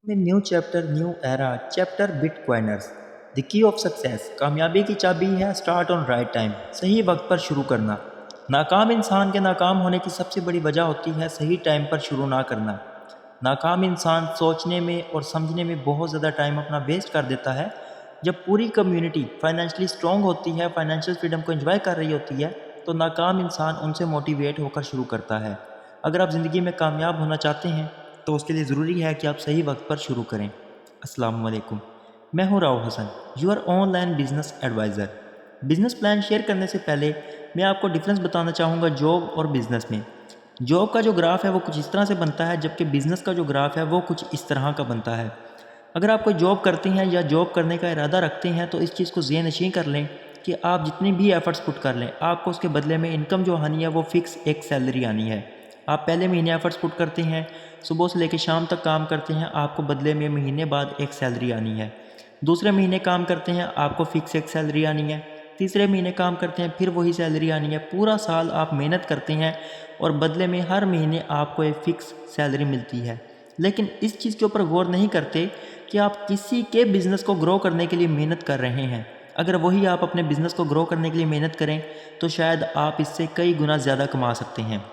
में new chapter new era chapter bitcoiners the key of success. कामयाबी की चाबी है स्टार्ट ऑन राइट टाइम, सही वक्त पर शुरू करना। नाकाम इंसान के नाकाम होने की सबसे बड़ी वजह होती है सही टाइम पर शुरू ना करना। नाकाम इंसान सोचने में और समझने में बहुत ज़्यादा टाइम अपना वेस्ट कर देता है। जब पूरी कम्युनिटी फाइनेंशियली स्ट्रॉन्ग होती है, फाइनेंशियल फ्रीडम को एंजॉय कर रही होती है, तो नाकाम इंसान उनसे मोटिवेट होकर शुरू करता है। अगर आप ज़िंदगी में कामयाब होना चाहते हैं तो उसके लिए ज़रूरी है कि आप सही वक्त पर शुरू करें। अस्सलाम वालेकुम, मैं हूं Rao Hasan, your online business adviser. Business plan share करने से पहले मैं आपको डिफरेंस बताना चाहूँगा जॉब और बिजनेस में। जॉब का जो ग्राफ है वो कुछ इस तरह से बनता है, जबकि बिजनेस का जो ग्राफ है वो कुछ इस तरह का बनता है। अगर आप कोई जॉब करते हैं या जॉब करने का इरादा रखते हैं तो इस चीज़ को ज़हन नशीं कर लें कि आप जितनी भी एफर्ट्स पुट कर लें, आपको उसके बदले में इनकम जो आनी है वो फिक्स एक सैलरी आनी है। आप पहले महीने एफर्ट्स पुट करते हैं, सुबह से लेकर शाम तक काम करते हैं, आपको बदले में महीने बाद एक सैलरी आनी है। दूसरे महीने काम करते हैं, आपको फिक्स एक सैलरी आनी है। तीसरे महीने काम करते हैं, फिर वही सैलरी आनी है। पूरा साल आप मेहनत करते हैं और बदले में हर महीने आपको एक फ़िक्स सैलरी मिलती है। लेकिन इस चीज़ के ऊपर गौर नहीं करते कि आप किसी के बिज़नेस को ग्रो करने के लिए मेहनत कर रहे हैं। अगर वही आप अपने बिज़नेस को ग्रो करने के लिए मेहनत करें तो शायद आप इससे कई गुना ज़्यादा कमा सकते हैं।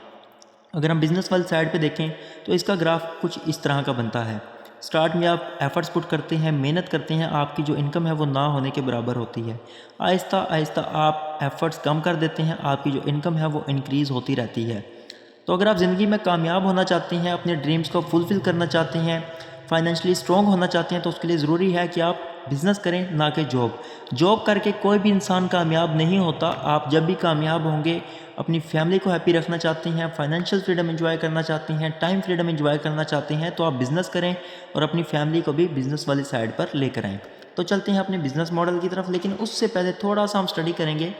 अगर हम बिज़नेस वाली साइड पे देखें तो इसका ग्राफ कुछ इस तरह का बनता है। स्टार्ट में आप एफर्ट्स पुट करते हैं, मेहनत करते हैं, आपकी जो इनकम है वो ना होने के बराबर होती है। आहिस्ता आहिस्ता आप एफर्ट्स कम कर देते हैं, आपकी जो इनकम है वो इंक्रीज़ होती रहती है। तो अगर आप ज़िंदगी में कामयाब होना चाहते हैं, अपने ड्रीम्स को फुलफ़िल करना चाहते हैं, फाइनेंशियली स्ट्रॉन्ग होना चाहते हैं, तो उसके लिए ज़रूरी है कि आप बिज़नेस करें, ना कि जॉब। जॉब करके कोई भी इंसान कामयाब नहीं होता। आप जब भी कामयाब होंगे, अपनी फैमिली को हैप्पी रखना चाहते हैं, फाइनेंशियल फ्रीडम एंजॉय करना चाहते हैं, टाइम फ्रीडम एंजॉय करना चाहते हैं, तो आप बिज़नेस करें और अपनी फैमिली को भी बिज़नेस वाली साइड पर लेकर आएँ। तो चलते हैं अपने बिज़नेस मॉडल की तरफ, लेकिन उससे पहले थोड़ा सा हम स्टडी करेंगे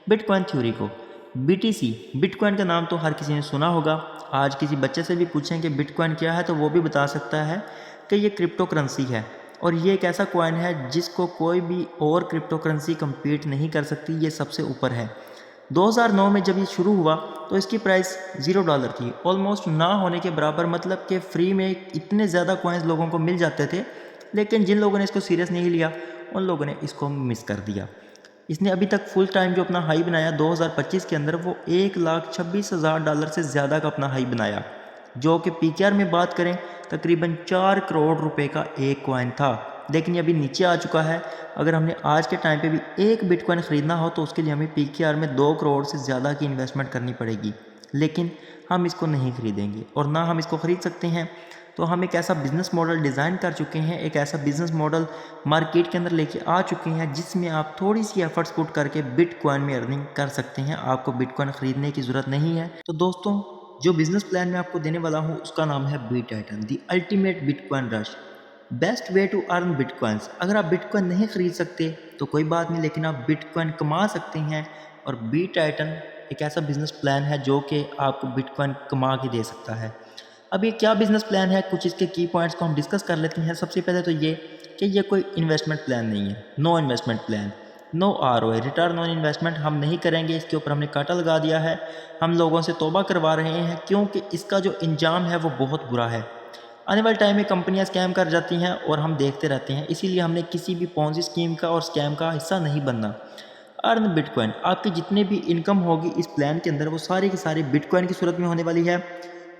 बिटकॉइन थ्योरी को। बीटीसी, बिटकॉइन का नाम तो हर किसी ने सुना होगा। आज किसी बच्चे से भी पूछें कि बिटकॉइन क्या है तो वो भी बता सकता है कि ये क्रिप्टो करेंसी है और ये एक ऐसा कॉइन है जिसको कोई भी और क्रिप्टो करेंसी कम्पीट नहीं कर सकती, ये सबसे ऊपर है। 2009 में जब ये शुरू हुआ तो इसकी प्राइस $0 थी, ऑलमोस्ट ना होने के बराबर। मतलब कि फ्री में इतने ज़्यादा कॉइन्स लोगों को मिल जाते थे, लेकिन जिन लोगों ने इसको सीरियस नहीं लिया उन लोगों ने इसको मिस कर दिया। इसने अभी तक फुल टाइम जो अपना हाई बनाया 2025 के अंदर, वो $1,26,000 से ज़्यादा का अपना हाई बनाया, जो कि पीकेआर में बात करें तकरीबन 4 करोड़ रुपए का एक कॉइन था। लेकिन ये अभी नीचे आ चुका है। अगर हमने आज के टाइम पे भी एक बिटकॉइन ख़रीदना हो तो उसके लिए हमें पीकेआर में 2 करोड़ से ज़्यादा की इन्वेस्टमेंट करनी पड़ेगी। लेकिन हम इसको नहीं खरीदेंगे और ना हम इसको ख़रीद सकते हैं। तो हम एक ऐसा बिज़नेस मॉडल डिज़ाइन कर चुके हैं, एक ऐसा बिज़नेस मॉडल मार्केट के अंदर लेके आ चुके हैं जिसमें आप थोड़ी सी एफर्ट्स पुट करके बिटकॉइन में अर्निंग कर सकते हैं। आपको बिटकॉइन ख़रीदने की ज़रूरत नहीं है। तो दोस्तों, जो बिज़नेस प्लान मैं आपको देने वाला हूँ उसका नाम है B titan the ultimate bitcoin rush, best way to earn bitcoins. अगर आप बिटकॉइन नहीं खरीद सकते तो कोई बात नहीं, लेकिन आप बिटकॉइन कमा सकते हैं। और बी टाइटन एक ऐसा बिजनेस प्लान है जो कि आपको बिटकॉइन कमा के दे सकता है। अब ये क्या बिजनेस प्लान है, कुछ इसके की पॉइंट्स को हम डिस्कस कर लेते हैं। सबसे पहले तो ये कि ये कोई इन्वेस्टमेंट प्लान नहीं है, no investment plan, no ROI, return on investment हम नहीं करेंगे। इसके ऊपर हमने काटा लगा दिया है। हम लोगों से तौबा करवा रहे हैं क्योंकि इसका जो इंजाम है वो बहुत बुरा है। आने वाले टाइम में कंपनियां स्कैम कर जाती हैं और हम देखते रहते हैं। इसीलिए हमने किसी भी पॉन्जी स्कीम का और स्कैम का हिस्सा नहीं बनना। अर्न बिटकॉइन, आपकी जितने भी इनकम होगी इस प्लान के अंदर वो सारी की सारी बिटकॉइन की सूरत में होने वाली है।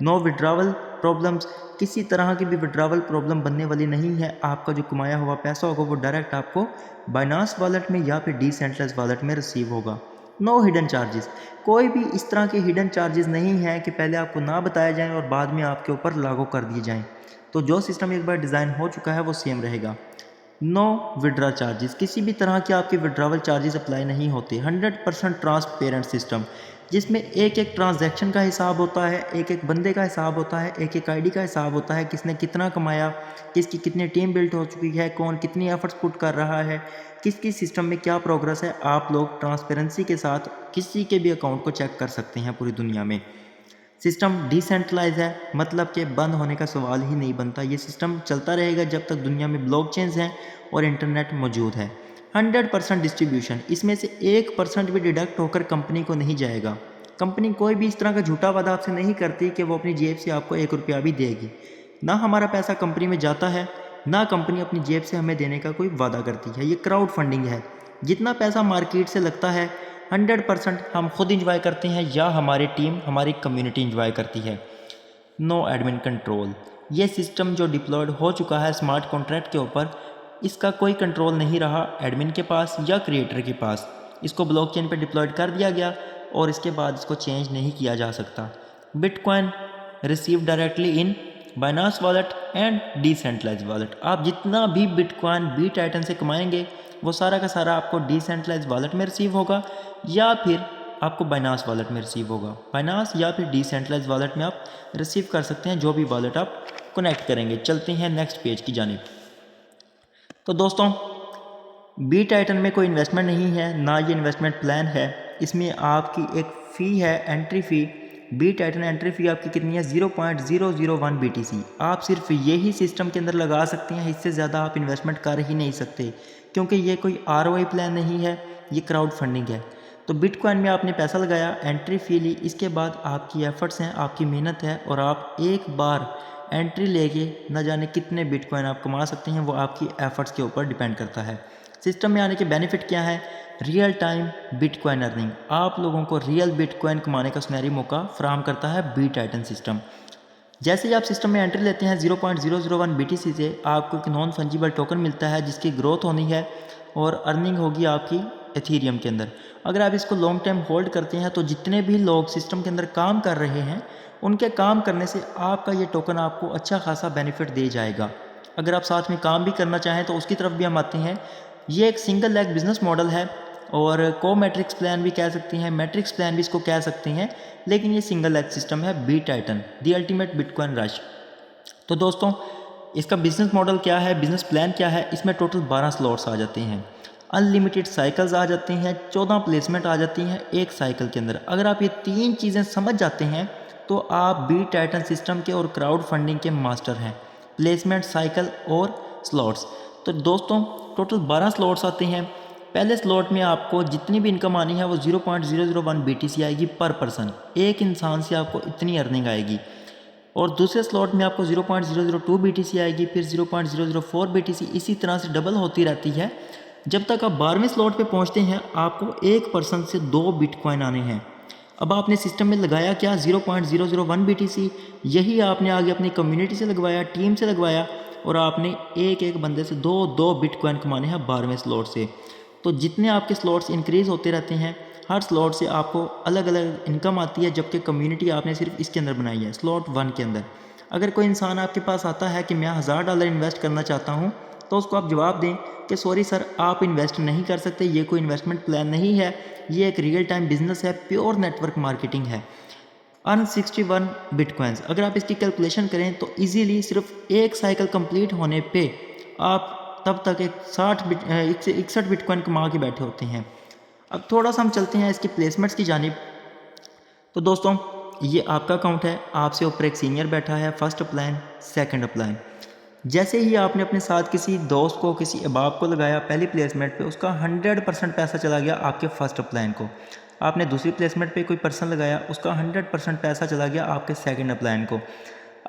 नो विड्रावल प्रॉब्लम्स, किसी तरह की भी विड्रावल प्रॉब्लम बनने वाली नहीं है। आपका जो कमाया हुआ पैसा होगा वो डायरेक्ट आपको बाइनांस वॉलेट में या फिर डिसेंट्रलाइज्ड वॉलेट में रिसीव होगा। नो हिडन चार्जेस, कोई भी इस तरह के हिडन चार्जेस नहीं है कि पहले आपको ना बताया जाए और बाद में आपके ऊपर लागू कर दिए जाएं। तो जो सिस्टम एक बार डिज़ाइन हो चुका है वो सेम रहेगा। नो विड्रा चार्जेस, किसी भी तरह के आपके विड्रावल चार्जेस अप्लाई नहीं होते। 100% ट्रांसपेरेंट सिस्टम जिसमें एक एक ट्रांजैक्शन का हिसाब होता है, एक एक बंदे का हिसाब होता है, एक एक आईडी का हिसाब होता है, किसने कितना कमाया, किसकी कितनी टीम बिल्ट हो चुकी है, कौन कितनी एफर्ट्स पुट कर रहा है, किसकी सिस्टम में क्या प्रोग्रेस है। आप लोग ट्रांसपेरेंसी के साथ किसी के भी अकाउंट को चेक कर सकते हैं पूरी दुनिया में। सिस्टम डिसेंट्रलाइज है, मतलब कि बंद होने का सवाल ही नहीं बनता। ये सिस्टम चलता रहेगा जब तक दुनिया में ब्लॉकचेन्स हैं और इंटरनेट मौजूद है। 100% डिस्ट्रीब्यूशन, इसमें से 1% भी डिडक्ट होकर कंपनी को नहीं जाएगा। कंपनी कोई भी इस तरह का झूठा वादा आपसे नहीं करती कि वो अपनी जेब से आपको 1 रुपया भी देगी। ना हमारा पैसा कंपनी में जाता है, ना कंपनी अपनी जेब से हमें देने का कोई वादा करती है। ये क्राउड फंडिंग है। जितना पैसा मार्केट से लगता है 100% हम खुद इंजॉय करते हैं या हमारी टीम, हमारी कम्युनिटी इंजॉय करती है। No admin control. ये सिस्टम जो डिप्लॉयड हो चुका है स्मार्ट कॉन्ट्रैक्ट के ऊपर, इसका कोई कंट्रोल नहीं रहा एडमिन के पास या क्रिएटर के पास। इसको ब्लॉकचेन पे डिप्लॉयड कर दिया गया और इसके बाद इसको चेंज नहीं किया जा सकता। Bitcoin receive directly in Binance wallet and decentralize wallet. आप जितना भी बिटकॉइन BitTitan से कमाएंगे वो सारा का सारा आपको डिसेंट्रलाइज वॉलेट में रिसीव होगा या फिर आपको बाइनांस वॉलेट में रिसीव होगा। बाइनांस या फिर डिसेंट्रलाइज वॉलेट में आप रिसीव कर सकते हैं जो भी वॉलेट आप कनेक्ट करेंगे। चलते हैं नेक्स्ट पेज की जानिब। तो दोस्तों, BitTitan में कोई इन्वेस्टमेंट नहीं है, ना ये इन्वेस्टमेंट प्लान है। इसमें आपकी एक फ़ी है, entry fee. BitTitan entry fee आपकी कितनी है? 0.001 BTC। आप सिर्फ यही सिस्टम के अंदर लगा सकते हैं, इससे ज़्यादा आप इन्वेस्टमेंट कर ही नहीं सकते, क्योंकि ये कोई ROI प्लान नहीं है, ये क्राउड फंडिंग है। तो बिटकॉइन में आपने पैसा लगाया, एंट्री फ़ी ली, इसके बाद आपकी एफ़र्ट्स हैं, आपकी मेहनत है, और आप एक बार एंट्री लेके न जाने कितने बिटकॉइन आप कमा सकते हैं, वो आपकी एफ़र्ट्स के ऊपर डिपेंड करता है। सिस्टम में आने के बेनिफिट क्या है? Real time bitcoin earning. आप लोगों को रियल बिटकॉइन कमाने का सुनहरी मौका फराहम करता है BitTitan सिस्टम। जैसे ही आप सिस्टम में एंट्री लेते हैं 0.001 BTC से आपको एक नॉन फंजिबल टोकन मिलता है जिसकी ग्रोथ होनी है और अर्निंग होगी आपकी एथीरियम के अंदर। अगर आप इसको लॉन्ग टाइम होल्ड करते हैं तो जितने भी लोग सिस्टम के अंदर काम कर रहे हैं उनके काम करने से आपका ये टोकन आपको अच्छा खासा बेनिफिट दे जाएगा। अगर आप साथ में काम भी करना चाहें तो उसकी तरफ भी हम आते हैं। ये एक सिंगल लेग बिजनेस मॉडल है और को मैट्रिक्स प्लान भी कह सकते हैं, मैट्रिक्स प्लान भी इसको कह सकते हैं, लेकिन ये सिंगल लेग सिस्टम है BitTitan the ultimate bitcoin rush. तो दोस्तों, इसका बिजनेस मॉडल क्या है, बिजनेस प्लान क्या है? इसमें टोटल 12 स्लॉट्स आ जाते हैं, अनलिमिटेड साइकिल्स आ जाते हैं, 14 प्लेसमेंट आ जाती हैं एक साइकिल के अंदर। अगर आप ये 3 चीज़ें समझ जाते हैं तो आप BitTitan सिस्टम के और क्राउड फंडिंग के मास्टर हैं, प्लेसमेंट, साइकिल और स्लॉट्स। तो दोस्तों, टोटल 12 स्लॉट्स आते हैं। पहले स्लॉट में आपको जितनी भी इनकम आनी है वो 0.001 BTC आएगी पर पर्सन। एक इंसान से आपको इतनी अर्निंग आएगी। और दूसरे स्लॉट में आपको 0.002 BTC आएगी, फिर 0.004 BTC, इसी तरह से डबल होती रहती है। जब तक आप 12वें स्लॉट पे पहुंचते हैं आपको एक पर्सन से 2 बिटकॉइन आने हैं। अब आपने सिस्टम में लगाया क्या? 0.001 BTC। यही आपने आगे अपनी कम्युनिटी से लगवाया, टीम से लगवाया, और आपने एक एक बंदे से 2 बिटकॉइन कमाने हैं 12वें स्लॉट से। तो जितने आपके स्लॉट्स इंक्रीज़ होते रहते हैं, हर स्लॉट से आपको अलग अलग इनकम आती है, जबकि कम्युनिटी आपने सिर्फ इसके अंदर बनाई है, स्लॉट 1 के अंदर। अगर कोई इंसान आपके पास आता है कि मैं $1000 इन्वेस्ट करना चाहता हूँ, तो उसको आप जवाब दें कि सॉरी सर, आप इन्वेस्ट नहीं कर सकते, ये कोई इन्वेस्टमेंट प्लान नहीं है, ये एक रियल टाइम बिजनेस है, प्योर नेटवर्क मार्केटिंग है। Earn 61 bitcoins. अगर आप इसकी कैलकुलेशन करें तो इजीली सिर्फ एक साइकिल कंप्लीट होने पे आप तब तक एक 61 बिटकॉइन कमा के बैठे होते हैं। अब थोड़ा सा हम चलते हैं इसकी प्लेसमेंट्स की जानिब। तो दोस्तों, ये आपका अकाउंट है, आपसे ऊपर एक सीनियर बैठा है, फर्स्ट अपलाइन, सेकंड अपलाइन। जैसे ही आपने अपने साथ किसी दोस्त को, किसी अहबाब को लगाया पहली प्लेसमेंट पे, उसका 100% पैसा चला गया आपके फर्स्ट अपलाइन को। आपने दूसरी प्लेसमेंट पे कोई पर्सन लगाया, उसका 100% पैसा चला गया आपके सेकंड अपलाइन को।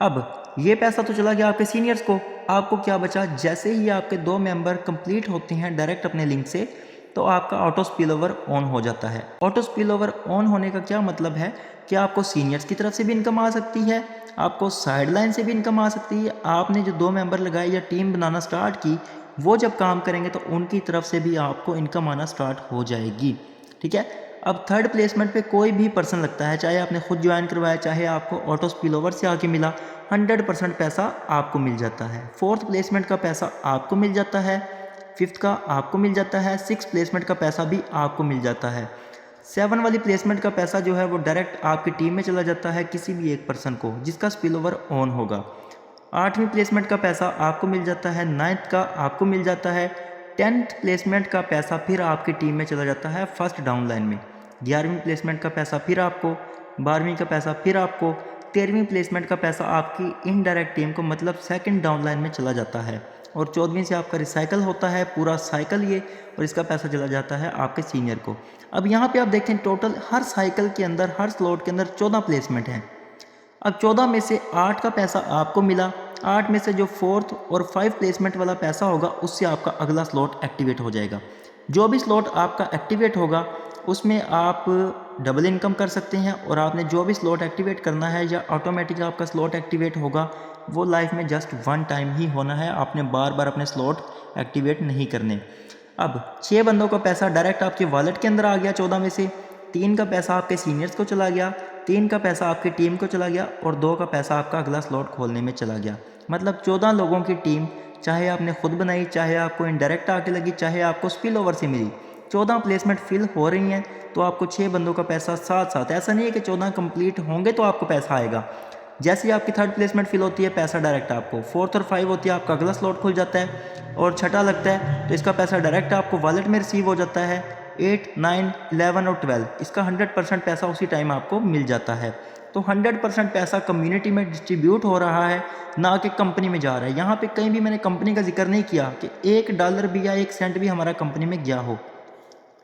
अब ये पैसा तो चला गया आपके सीनियर्स को, आपको क्या बचा? जैसे ही आपके 2 मेंबर कंप्लीट होते हैं डायरेक्ट अपने लिंक से, तो आपका ऑटो स्पिल ओवर ऑन हो जाता है। ऑटो स्पिल ओवर ऑन होने का क्या मतलब है कि आपको सीनियर्स की तरफ से भी इनकम आ सकती है, आपको साइडलाइन से भी इनकम आ सकती है। आपने जो 2 मेंबर लगाए या टीम बनाना स्टार्ट की, वो जब काम करेंगे तो उनकी तरफ से भी आपको इनकम आना स्टार्ट हो जाएगी। ठीक है। अब थर्ड प्लेसमेंट पे कोई भी पर्सन लगता है, चाहे आपने खुद ज्वाइन करवाया, चाहे आपको ऑटो स्पिल ओवर से आके मिला, 100% पैसा आपको मिल जाता है। फोर्थ प्लेसमेंट का पैसा आपको मिल जाता है, फिफ्थ का आपको मिल जाता है, सिक्स प्लेसमेंट का पैसा भी आपको मिल जाता है। 7 वाली प्लेसमेंट का पैसा जो है वो डायरेक्ट आपकी टीम में चला जाता है, किसी भी एक पर्सन को जिसका स्पिल ओवर ऑन होगा। 8वीं प्लेसमेंट का पैसा आपको मिल जाता है, 9th का आपको मिल जाता है, 10th प्लेसमेंट का पैसा फिर आपकी टीम में चला जाता है फर्स्ट डाउन लाइन में। 11वीं प्लेसमेंट का पैसा फिर आपको, 12वीं का पैसा फिर आपको, 13वीं प्लेसमेंट का पैसा आपकी इनडायरेक्ट टीम को, मतलब सेकंड डाउन लाइन में चला जाता है। और 14वीं से आपका रिसाइकल होता है पूरा साइकिल ये, और इसका पैसा चला जाता है आपके सीनियर को। अब यहाँ पे आप देखें टोटल हर साइकिल के अंदर, हर स्लॉट के अंदर 14 प्लेसमेंट हैं। अब 14 में से 8 का पैसा आपको मिला, 8 में से जो 4th और 5 प्लेसमेंट वाला पैसा होगा उससे आपका अगला स्लॉट एक्टिवेट हो जाएगा। जो भी स्लॉट आपका एक्टिवेट होगा उसमें आप डबल इनकम कर सकते हैं, और आपने जो भी स्लॉट एक्टिवेट करना है या ऑटोमेटिक आपका स्लॉट एक्टिवेट होगा वो लाइफ में जस्ट 1 टाइम ही होना है, आपने बार बार अपने स्लॉट एक्टिवेट नहीं करने। अब 6 बंदों का पैसा डायरेक्ट आपके वॉलेट के अंदर आ गया, 14 में से 3 का पैसा आपके सीनियर्स को चला गया, 3 का पैसा आपकी टीम को चला गया और 2 का पैसा आपका अगला स्लॉट खोलने में चला गया। मतलब 14 लोगों की टीम, चाहे आपने खुद बनाई, चाहे आपको इनडायरेक्ट आके लगी, चाहे आपको स्पिल ओवर से मिली, 14 प्लेसमेंट फिल हो रही हैं तो आपको 6 बंदों का पैसा साथ साथ, ऐसा नहीं है कि 14 कंप्लीट होंगे तो आपको पैसा आएगा। जैसे ही आपकी 3rd प्लेसमेंट फिल होती है पैसा डायरेक्ट आपको, 4th और 5 होती है आपका अगला स्लॉट खुल जाता है, और छठा लगता है तो इसका पैसा डायरेक्ट आपको वॉलेट में रिसीव हो जाता है। 8, 9, 11 और 12 इसका 100% पैसा उसी टाइम आपको मिल जाता है। तो 100% पैसा कम्युनिटी में डिस्ट्रीब्यूट हो रहा है, ना कि कंपनी में जा रहा है। यहाँ पे कहीं भी मैंने कंपनी का जिक्र नहीं किया कि $1 भी या 1 सेंट भी हमारा कंपनी में गया हो।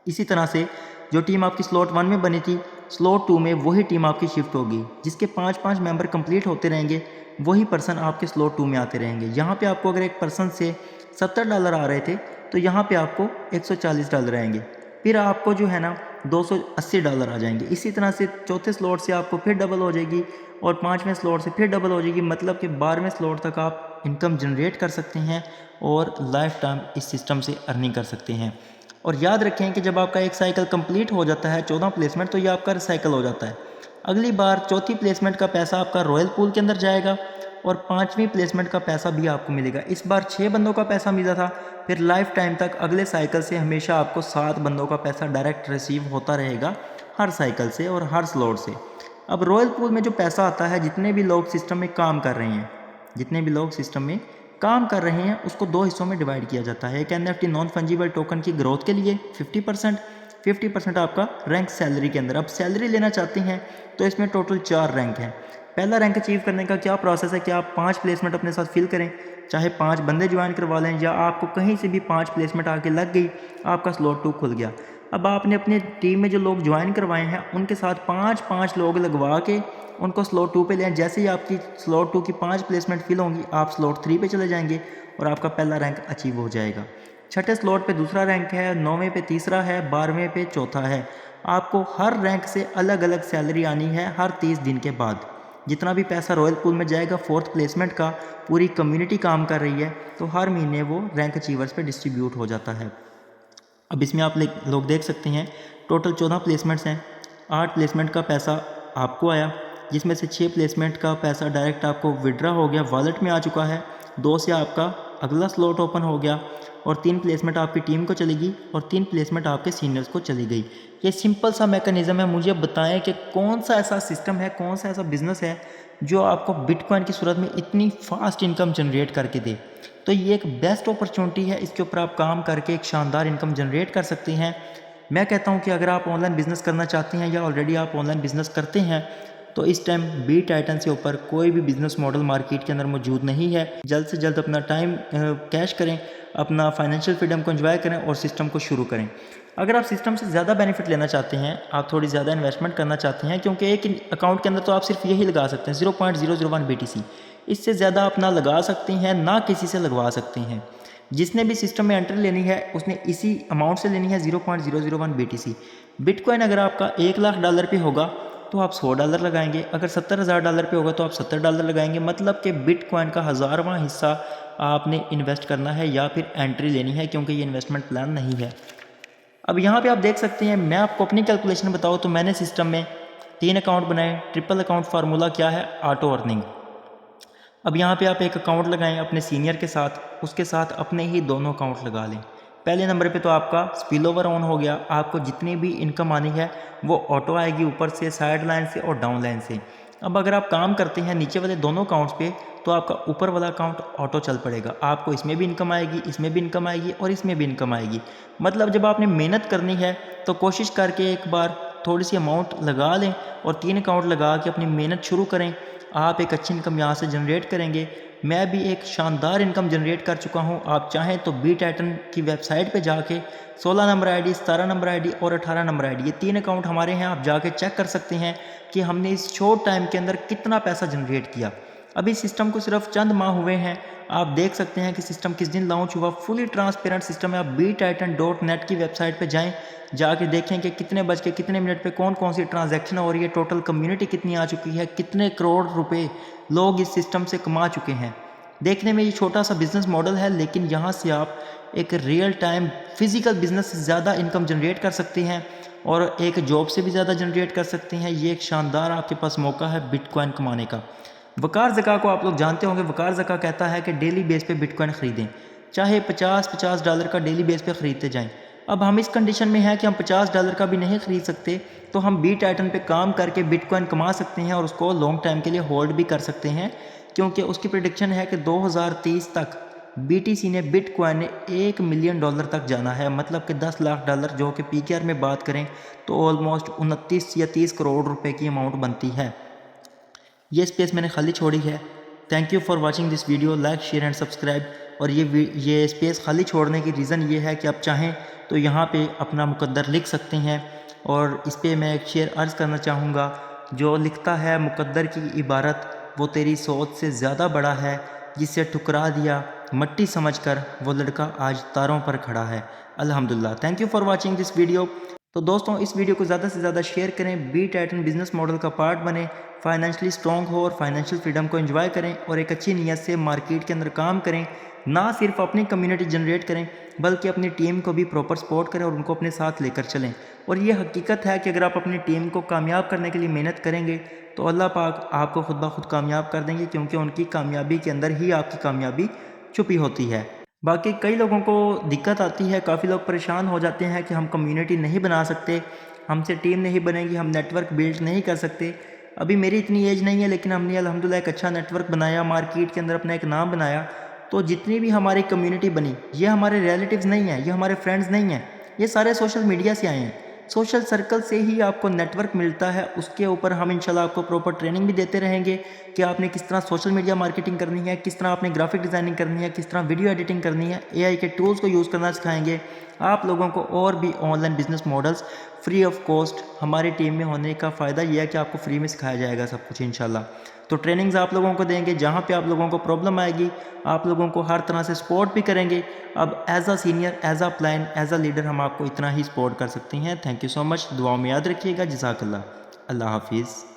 इसी तरह से जो टीम आपकी स्लॉट 1 में बनी थी, स्लॉट 2 में वही टीम आपकी शिफ्ट होगी, जिसके 5-5 मेंबर कंप्लीट होते रहेंगे, वही पर्सन आपके स्लॉट 2 में आते रहेंगे। यहाँ पे आपको अगर एक पर्सन से $70 आ रहे थे तो यहाँ पे आपको $140 आएंगे, फिर आपको जो है ना $280 आ जाएंगे। इसी तरह से चौथे स्लॉट से आपको फिर डबल हो जाएगी और 5वें स्लॉट से फिर डबल हो जाएगी। मतलब कि 12वें स्लॉट तक आप इनकम जनरेट कर सकते हैं और लाइफ टाइम इस सिस्टम से अर्निंग कर सकते हैं। और याद रखें कि जब आपका एक साइकिल कंप्लीट हो जाता है 14 प्लेसमेंट, तो ये आपका रिसाइकल हो जाता है। अगली बार चौथी प्लेसमेंट का पैसा आपका रॉयल पूल के अंदर जाएगा और 5वीं प्लेसमेंट का पैसा भी आपको मिलेगा। इस बार 6 बंदों का पैसा मिला था, फिर लाइफ टाइम तक अगले साइकिल से हमेशा आपको 7 बंदों का पैसा डायरेक्ट रिसीव होता रहेगा, हर साइकिल से और हर स्लॉट से। अब रॉयल पूल में जो पैसा आता है, जितने भी लोग सिस्टम में काम कर रहे हैं, जितने भी लोग सिस्टम में काम कर रहे हैं उसको 2 हिस्सों में डिवाइड किया जाता है। एक NFT नॉन फंजिबल टोकन की ग्रोथ के लिए 50% आपका रैंक सैलरी के अंदर। अब सैलरी लेना चाहते हैं तो इसमें टोटल 4 रैंक हैं। पहला रैंक अचीव करने का क्या प्रोसेस है कि आप 5 प्लेसमेंट अपने साथ फिल करें, चाहे 5 बंदे ज्वाइन करवा लें या आपको कहीं से भी 5 प्लेसमेंट आके लग गई, आपका स्लॉट 2 खुल गया। अब आपने अपनी टीम में जो लोग ज्वाइन करवाए हैं उनके साथ 5-5 लोग लगवा के उनको स्लॉट 2 पे लें। जैसे ही आपकी स्लॉट 2 की 5 प्लेसमेंट फिल होंगी, आप स्लॉट 3 पे चले जाएंगे और आपका पहला रैंक अचीव हो जाएगा। छठे स्लॉट पे दूसरा रैंक है, 9वें पे तीसरा है, 12वें पे चौथा है। आपको हर रैंक से अलग अलग सैलरी आनी है हर 30 दिन के बाद। जितना भी पैसा रॉयल पूल में जाएगा 4th प्लेसमेंट का, पूरी कम्युनिटी काम कर रही है तो हर महीने वो रैंक अचीवर्स पे डिस्ट्रीब्यूट हो जाता है। अब इसमें आप लोग देख सकते हैं टोटल 14 प्लेसमेंट्स हैं। 8 प्लेसमेंट का पैसा आपको आया, जिसमें से 6 प्लेसमेंट का पैसा डायरेक्ट आपको विड्रा हो गया, वॉलेट में आ चुका है। 2 से आपका अगला स्लॉट ओपन हो गया और 3 प्लेसमेंट आपकी टीम को चलेगी और 3 प्लेसमेंट आपके सीनियर्स को चली गई। ये सिंपल सा मैकेनिज़्म है। मुझे बताएं कि कौन सा ऐसा सिस्टम है, कौन सा ऐसा बिजनेस है जो आपको बिटकॉइन की सूरत में इतनी फास्ट इनकम जनरेट करके दे। तो ये एक बेस्ट अपॉर्चुनिटी है, इसके ऊपर आप काम करके एक शानदार इनकम जनरेट कर सकते हैं। मैं कहता हूं कि अगर आप ऑनलाइन बिजनेस करना चाहते हैं या ऑलरेडी आप ऑनलाइन बिजनेस करते हैं तो इस टाइम BitTitan से ऊपर कोई भी बिजनेस मॉडल मार्केट के अंदर मौजूद नहीं है। जल्द से जल्द अपना टाइम कैश करें, अपना फाइनेंशियल फ्रीडम को एंजॉय करें और सिस्टम को शुरू करें। अगर आप सिस्टम से ज़्यादा बेनिफिट लेना चाहते हैं, आप थोड़ी ज़्यादा इन्वेस्टमेंट करना चाहते हैं, क्योंकि एक अकाउंट के अंदर तो आप सिर्फ यही लगा सकते हैं 0.001 BTC, इससे ज़्यादा अपना लगा सकते हैं ना किसी से लगवा सकते हैं। जिसने भी सिस्टम में एंट्री लेनी है उसने इसी अमाउंट से लेनी है 0.001 BTC। बिटकॉइन अगर आपका $1,00,000 पे होगा तो आप $100 लगाएंगे, अगर $70,000 पे होगा तो आप $70 लगाएंगे। मतलब कि बिटकॉइन का 1000वां हिस्सा आपने इन्वेस्ट करना है या फिर एंट्री लेनी है, क्योंकि ये इन्वेस्टमेंट प्लान नहीं है। अब यहाँ पे आप देख सकते हैं, मैं आपको अपनी कैलकुलेशन बताऊँ तो मैंने सिस्टम में 3 अकाउंट बनाए। ट्रिपल अकाउंट फार्मूला क्या है? Auto earning. अब यहाँ पे आप एक अकाउंट लगाएं अपने सीनियर के साथ, उसके साथ अपने ही दोनों अकाउंट लगा लें। पहले नंबर पे तो आपका स्पिल ओवर ऑन हो गया, आपको जितनी भी इनकम आनी है वो ऑटो आएगी, ऊपर से, साइड लाइन से और डाउन लाइन से। अब अगर आप काम करते हैं नीचे वाले दोनों अकाउंट्स पे तो आपका ऊपर वाला अकाउंट ऑटो चल पड़ेगा, आपको इसमें भी इनकम आएगी, इसमें भी इनकम आएगी और इसमें भी इनकम आएगी। मतलब जब आपने मेहनत करनी है तो कोशिश करके एक बार थोड़ी सी अमाउंट लगा लें और 3 अकाउंट लगा के अपनी मेहनत शुरू करें। आप एक अच्छी इनकम यहाँ से जनरेट करेंगे। मैं भी एक शानदार इनकम जनरेट कर चुका हूँ। आप चाहें तो BitTitan की वेबसाइट पे जाके 16 नंबर ID, 17 नंबर ID और 18 नंबर ID, ये 3 अकाउंट हमारे हैं, आप जाके चेक कर सकते हैं कि हमने इस शॉर्ट टाइम के अंदर कितना पैसा जनरेट किया। अभी सिस्टम को सिर्फ चंद माह हुए हैं। आप देख सकते हैं कि सिस्टम किस दिन लॉन्च हुआ। फुली ट्रांसपेरेंट सिस्टम है। आप btitan.net की वेबसाइट पे जाएं, जाके देखें कि कितने बज के कितने मिनट पे कौन कौन सी ट्रांजैक्शन हो रही है, टोटल कम्युनिटी कितनी आ चुकी है, कितने करोड़ रुपए लोग इस सिस्टम से कमा चुके हैं। देखने में ये छोटा सा बिजनेस मॉडल है, लेकिन यहाँ से आप एक रियल टाइम फिजिकल बिजनेस से ज़्यादा इनकम जनरेट कर सकते हैं और एक जॉब से भी ज़्यादा जनरेट कर सकते हैं। ये एक शानदार आपके पास मौका है बिटकॉइन कमाने का। वकार ज़का को आप लोग जानते होंगे। वकार ज़का कहता है कि डेली बेस पे बिटकॉइन ख़रीदें, चाहे $50 का डेली बेस पे ख़रीदते जाएं। अब हम इस कंडीशन में हैं कि हम $50 का भी नहीं ख़रीद सकते, तो हम btitan पे काम करके बिटकॉइन कमा सकते हैं और उसको लॉन्ग टाइम के लिए होल्ड भी कर सकते हैं, क्योंकि उसकी प्रेडिक्शन है कि 2030 तक BTC ने बिटकॉइन ने $1 मिलियन तक जाना है। मतलब कि $10 लाख, जो कि PKR में बात करें तो ऑलमोस्ट 29 या 30 करोड़ रुपए की अमाउंट बनती है। ये स्पेस मैंने खाली छोड़ी है। Thank you for watching this video. Like, share and subscribe. और ये स्पेस खाली छोड़ने की रीज़न ये है कि आप चाहें तो यहाँ पे अपना मुकद्दर लिख सकते हैं। और इस पर मैं एक शेर अर्ज़ करना चाहूँगा, जो लिखता है मुकद्दर की इबारत वो तेरी सोच से ज़्यादा बड़ा है, जिसे ठुकरा दिया मट्टी समझकर वो लड़का आज तारों पर खड़ा है। अल्हम्दुलिल्लाह। Thank you for watching this video. तो दोस्तों, इस वीडियो को ज़्यादा से ज़्यादा शेयर करें, btitan बिजनेस मॉडल का पार्ट बने, फाइनेंशियली स्ट्रॉन्ग हो और फाइनेंशियल फ्रीडम को एंजॉय करें और एक अच्छी नीयत से मार्केट के अंदर काम करें। ना सिर्फ अपनी कम्युनिटी जनरेट करें, बल्कि अपनी टीम को भी प्रॉपर सपोर्ट करें और उनको अपने साथ लेकर चलें। और ये हकीकत है कि अगर आप अपनी टीम को कामयाब करने के लिए मेहनत करेंगे तो अल्लाह पाक आपको खुद ब खुद कामयाब कर देंगे, क्योंकि उनकी कामयाबी के अंदर ही आपकी कामयाबी छुपी होती है। बाकी कई लोगों को दिक्कत आती है, काफ़ी लोग परेशान हो जाते हैं कि हम कम्युनिटी नहीं बना सकते, हमसे टीम नहीं बनेगी, हम नेटवर्क बिल्ड नहीं कर सकते। अभी मेरी इतनी एज नहीं है, लेकिन हमने अल्हम्दुलिल्लाह एक अच्छा नेटवर्क बनाया, मार्केट के अंदर अपना एक नाम बनाया। तो जितनी भी हमारी कम्युनिटी बनी, ये हमारे रिलेटिव्स नहीं हैं, ये हमारे फ्रेंड्स नहीं हैं, ये सारे सोशल मीडिया से आए हैं। सोशल सर्कल से ही आपको नेटवर्क मिलता है। उसके ऊपर हम इंशाल्लाह आपको प्रॉपर ट्रेनिंग भी देते रहेंगे कि आपने किस तरह सोशल मीडिया मार्केटिंग करनी है, किस तरह आपने ग्राफिक डिज़ाइनिंग करनी है, किस तरह वीडियो एडिटिंग करनी है। AI के टूल्स को यूज़ करना सिखाएंगे आप लोगों को। और भी online business models free of cost हमारी टीम में होने का फ़ायदा यह है कि आपको फ्री में सिखाया जाएगा सब कुछ इंशाल्लाह। तो ट्रेनिंग्स आप लोगों को देंगे, जहाँ पे आप लोगों को प्रॉब्लम आएगी आप लोगों को हर तरह से सपोर्ट भी करेंगे। अब as a senior, as a plan, as a leader हम आपको इतना ही सपोर्ट कर सकते हैं। Thank you so much. दुआओं में याद रखिएगा। जज़ाकल्लाह। अल्लाह हाफिज़।